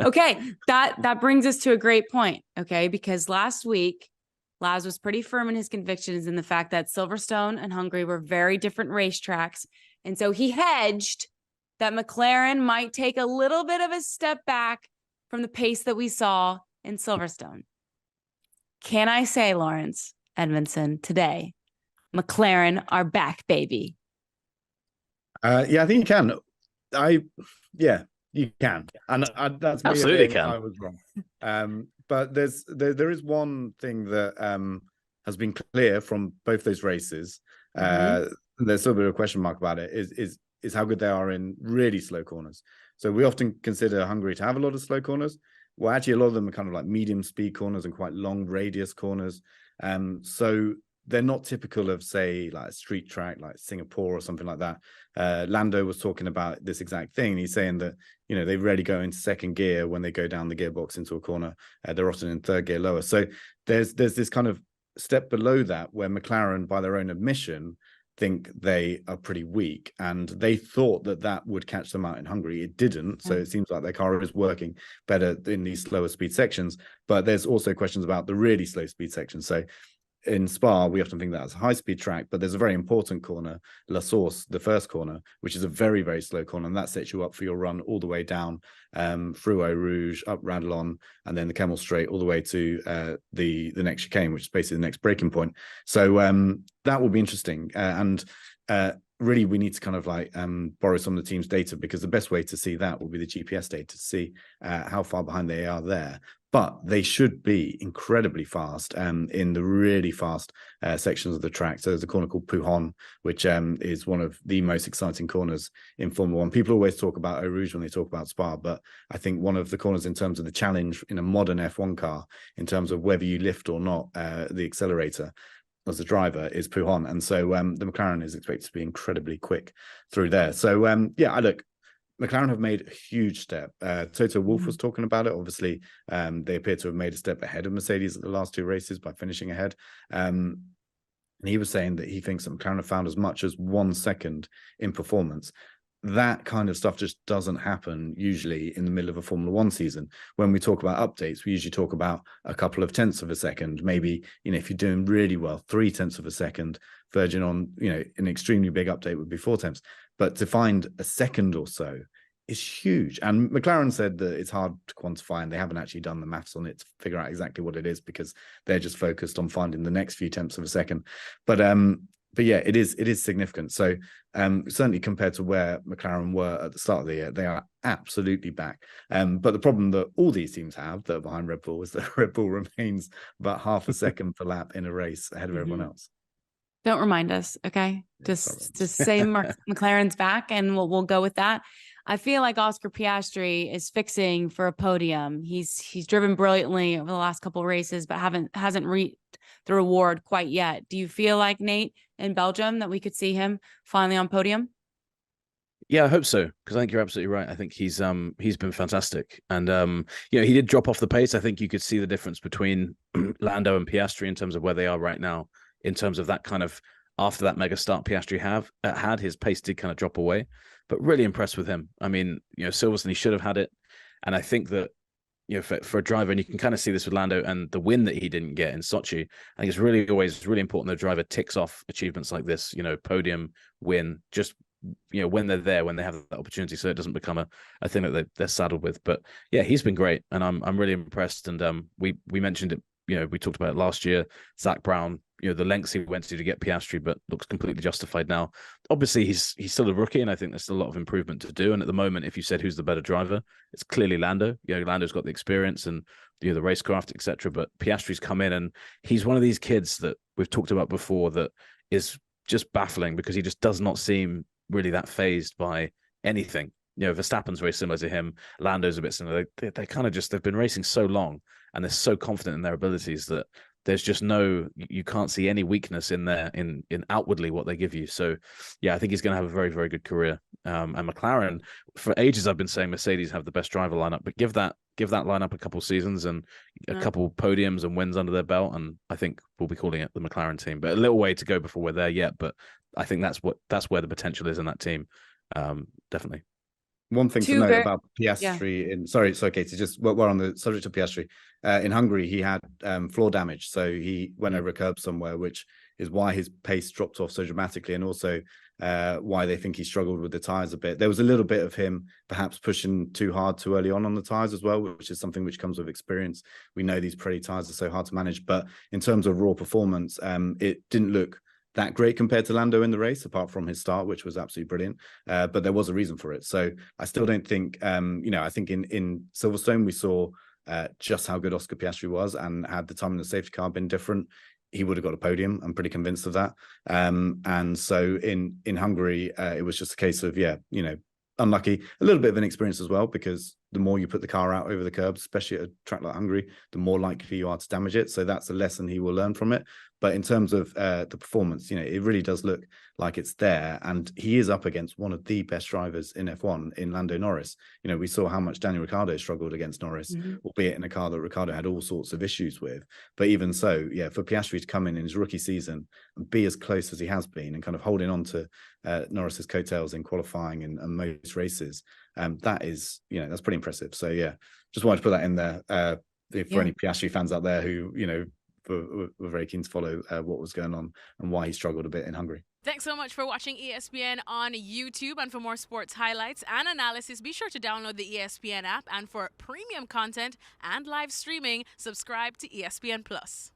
Okay, that brings us to a great point, okay? Because last week, Laz was pretty firm in his convictions in the fact that Silverstone and Hungary were very different racetracks. And so he hedged that McLaren might take a little bit of a step back from the pace that we saw in Silverstone. Can I say, Laurence, Edmondson, today, McLaren are back, baby? Yeah, I think you can. You can, and that's me. Absolutely can. I was wrong. But there is one thing that has been clear from both those races. There's still a bit of a question mark about it. Is how good they are in really slow corners. So we often consider Hungary to have a lot of slow corners. Well, actually, a lot of them are kind of like medium speed corners and quite long radius corners. So they're not typical of, say, like a street track like Singapore or something like that. Lando was talking about this exact thing. He's saying that, they rarely go into second gear when they go down the gearbox into a corner. They're often in third gear lower. So there's this kind of step below that where McLaren, by their own admission, think they are pretty weak, and they thought that would catch them out in Hungary. It didn't. So it seems like their car is working better in these slower speed sections. But there's also questions about the really slow speed sections. So in Spa, we often think that as a high-speed track, but there's a very important corner, La Source, the first corner, which is a very, very slow corner, and that sets you up for your run all the way down through Eau Rouge, up Radlon, and then the Camel Straight all the way to the next chicane, which is basically the next breaking point. So that will be interesting. And really, we need to kind of like borrow some of the team's data, because the best way to see that will be the GPS data to see how far behind they are there. But they should be incredibly fast in the really fast sections of the track. So there's a corner called Pujon, which is one of the most exciting corners in Formula One. People always talk about Eau Rouge when they talk about Spa, but I think one of the corners in terms of the challenge in a modern F1 car, in terms of whether you lift or not the accelerator as a driver, is Pujon. And so the McLaren is expected to be incredibly quick through there. So McLaren have made a huge step. Toto Wolff was talking about it. Obviously, they appear to have made a step ahead of Mercedes at the last two races by finishing ahead. And he was saying that he thinks that McLaren have found as much as 1 second in performance. That kind of stuff just doesn't happen usually in the middle of a Formula One season. When we talk about updates, we usually talk about a couple of tenths of a second. Maybe, if you're doing really well, 3/10 of a second, verging on, an extremely big update would be 4/10. But to find a second or so is huge. And McLaren said that it's hard to quantify, and they haven't actually done the maths on it to figure out exactly what it is, because they're just focused on finding the next few tenths of a second. But yeah, it is significant. So certainly compared to where McLaren were at the start of the year, they are absolutely back. But the problem that all these teams have that are behind Red Bull is that Red Bull remains about half a second per lap in a race ahead of everyone else. Don't remind us, okay? Just say McLaren's back, and we'll go with that. I feel like Oscar Piastri is fixing for a podium. He's driven brilliantly over the last couple of races, but hasn't reached the reward quite yet. Do you feel like, Nate, in Belgium, that we could see him finally on podium? Yeah, I hope so, because I think you're absolutely right. I think he's been fantastic, and he did drop off the pace. I think you could see the difference between Lando and Piastri in terms of where they are right now. In terms of that kind of, after that mega start Piastri had, his pace did kind of drop away, but really impressed with him. I mean, Silverstone, he should have had it. And I think that, for a driver, and you can kind of see this with Lando and the win that he didn't get in Sochi, I think it's really always really important that a driver ticks off achievements like this, podium, win, just, when they're there, when they have that opportunity, so it doesn't become a thing that they're saddled with. But yeah, he's been great, and I'm really impressed. And we mentioned it, we talked about it last year, Zach Brown, the lengths he went to get Piastri, but looks completely justified now. Obviously, he's still a rookie, and I think there's still a lot of improvement to do. And at the moment, if you said who's the better driver, it's clearly Lando. Lando's got the experience and the racecraft, etc. But Piastri's come in, and he's one of these kids that we've talked about before that is just baffling, because he just does not seem really that fazed by anything. Verstappen's very similar to him. Lando's a bit similar. They kind of they've been racing so long, and they're so confident in their abilities that there's just you can't see any weakness in there in outwardly what they give you. So yeah, I think he's going to have a very, very good career. And McLaren, for ages, I've been saying Mercedes have the best driver lineup, but give that lineup a couple seasons and a couple podiums and wins under their belt, and I think we'll be calling it the McLaren team. But a little way to go before we're there yet. But I think that's where the potential is in that team. Definitely. One thing to Two note ver- about Piastri sorry, Katie, just we're on the subject of Piastri. In Hungary, he had floor damage, so he went over a curb somewhere, which is why his pace dropped off so dramatically, and also why they think he struggled with the tires a bit. There was a little bit of him perhaps pushing too hard too early on the tires as well, which is something which comes with experience. We know these Pirelli tires are so hard to manage, but in terms of raw performance, it didn't look that great compared to Lando in the race, apart from his start, which was absolutely brilliant. But there was a reason for it. So I still don't think, I think in Silverstone, we saw just how good Oscar Piastri was, and had the time in the safety car been different, he would have got a podium. I'm pretty convinced of that. And so in Hungary, it was just a case of, unlucky, a little bit of inexperience as well, because the more you put the car out over the curbs, especially at a track like Hungary, the more likely you are to damage it. So that's a lesson he will learn from it. But in terms of the performance, it really does look like it's there. And he is up against one of the best drivers in F1 in Lando Norris. We saw how much Daniel Ricciardo struggled against Norris, albeit in a car that Ricciardo had all sorts of issues with. But even so, for Piastri to come in his rookie season and be as close as he has been, and kind of holding on to Norris's coattails in qualifying and most races, that is, that's pretty impressive. So just wanted to put that in there for any Piastri fans out there who, were very keen to follow what was going on and why he struggled a bit in Hungary. Thanks so much for watching ESPN on YouTube. And for more sports highlights and analysis, be sure to download the ESPN app. And for premium content and live streaming, subscribe to ESPN Plus.